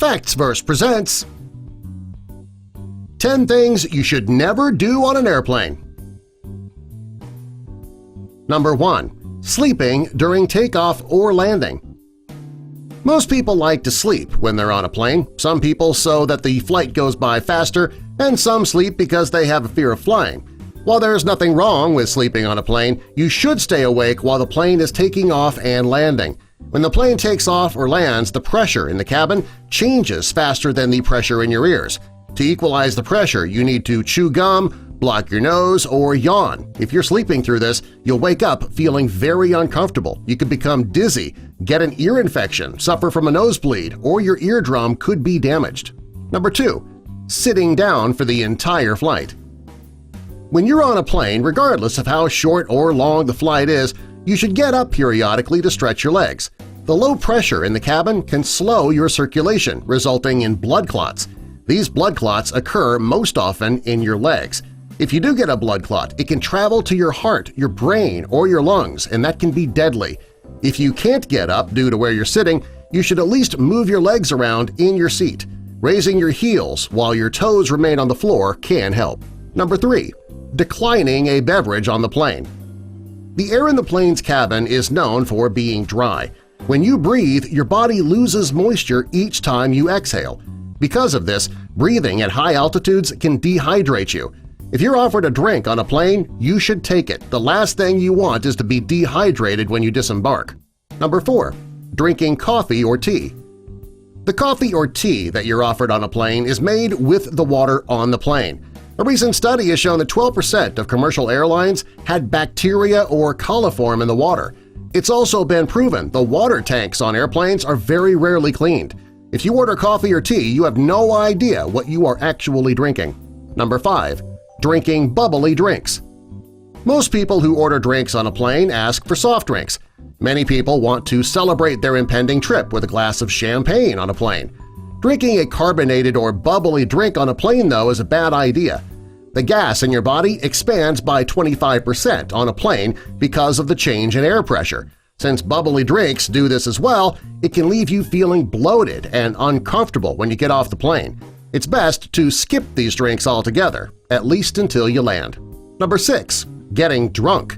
Factsverse presents 10 Things You Should Never Do on an Airplane. Number 1. Sleeping during takeoff or landing. Most people like to sleep when they're on a plane, some people so that the flight goes by faster, and some sleep because they have a fear of flying. While there's nothing wrong with sleeping on a plane, you should stay awake while the plane is taking off and landing. When the plane takes off or lands, the pressure in the cabin changes faster than the pressure in your ears. To equalize the pressure, you need to chew gum, block your nose, or yawn. If you're sleeping through this, you'll wake up feeling very uncomfortable. You could become dizzy, get an ear infection, suffer from a nosebleed, or your eardrum could be damaged. Number 2. Sitting down for the entire flight. When you're on a plane, regardless of how short or long the flight is, you should get up periodically to stretch your legs. The low pressure in the cabin can slow your circulation, resulting in blood clots. These blood clots occur most often in your legs. If you do get a blood clot, it can travel to your heart, your brain, or your lungs, and that can be deadly. If you can't get up due to where you're sitting, you should at least move your legs around in your seat. Raising your heels while your toes remain on the floor can help. Number 3. Declining a beverage on the plane. The air in the plane's cabin is known for being dry. When you breathe, your body loses moisture each time you exhale. Because of this, breathing at high altitudes can dehydrate you. If you're offered a drink on a plane, you should take it. The last thing you want is to be dehydrated when you disembark. Number 4. Drinking coffee or tea. The coffee or tea that you're offered on a plane is made with the water on the plane. A recent study has shown that 12% of commercial airlines had bacteria or coliform in the water. It's also been proven the water tanks on airplanes are very rarely cleaned. If you order coffee or tea, you have no idea what you are actually drinking. Number 5. Drinking bubbly drinks. Most people who order drinks on a plane ask for soft drinks. Many people want to celebrate their impending trip with a glass of champagne on a plane. Drinking a carbonated or bubbly drink on a plane, though, is a bad idea. The gas in your body expands by 25% on a plane because of the change in air pressure. Since bubbly drinks do this as well, it can leave you feeling bloated and uncomfortable when you get off the plane. It's best to skip these drinks altogether, at least until you land. Number 6. Getting drunk.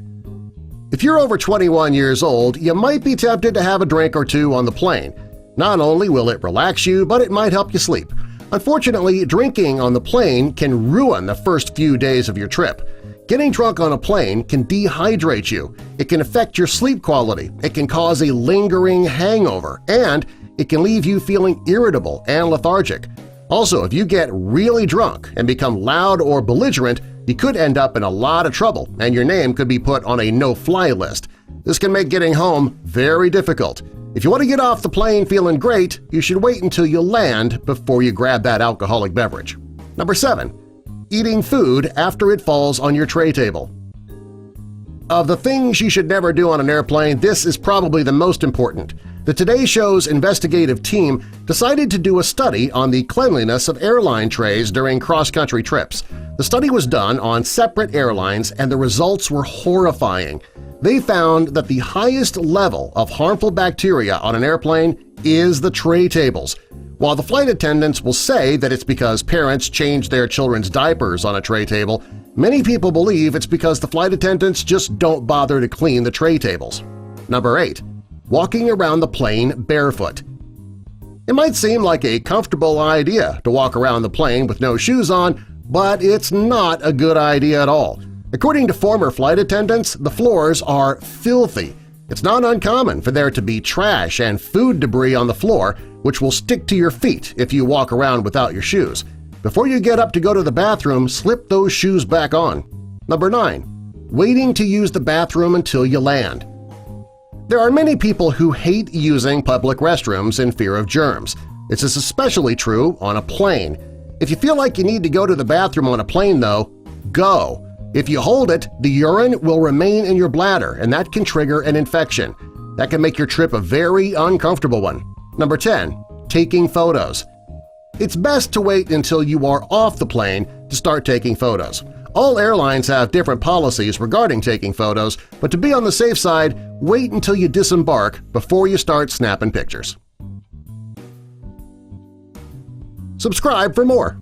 If you're over 21 years old, you might be tempted to have a drink or two on the plane. Not only will it relax you, but it might help you sleep. Unfortunately, drinking on the plane can ruin the first few days of your trip. Getting drunk on a plane can dehydrate you, it can affect your sleep quality, it can cause a lingering hangover, and it can leave you feeling irritable and lethargic. Also, if you get really drunk and become loud or belligerent, you could end up in a lot of trouble and your name could be put on a no-fly list. This can make getting home very difficult. If you want to get off the plane feeling great, you should wait until you land before you grab that alcoholic beverage. Number 7. Eating food after it falls on your tray table. Of the things you should never do on an airplane, this is probably the most important. The Today Show's investigative team decided to do a study on the cleanliness of airline trays during cross-country trips. The study was done on separate airlines and the results were horrifying. They found that the highest level of harmful bacteria on an airplane is the tray tables. While the flight attendants will say that it's because parents change their children's diapers on a tray table, many people believe it's because the flight attendants just don't bother to clean the tray tables. Number 8. Walking around the plane barefoot. It might seem like a comfortable idea to walk around the plane with no shoes on, but it's not a good idea at all. According to former flight attendants, the floors are filthy. It's not uncommon for there to be trash and food debris on the floor, which will stick to your feet if you walk around without your shoes. Before you get up to go to the bathroom, slip those shoes back on. Number 9. Waiting to use the bathroom until you land. There are many people who hate using public restrooms in fear of germs. This is especially true on a plane. If you feel like you need to go to the bathroom on a plane, though, go. If you hold it, the urine will remain in your bladder, and that can trigger an infection. That can make your trip a very uncomfortable one. Number 10. Taking photos. It's best to wait until you are off the plane to start taking photos. All airlines have different policies regarding taking photos, but to be on the safe side, wait until you disembark before you start snapping pictures. Subscribe for more!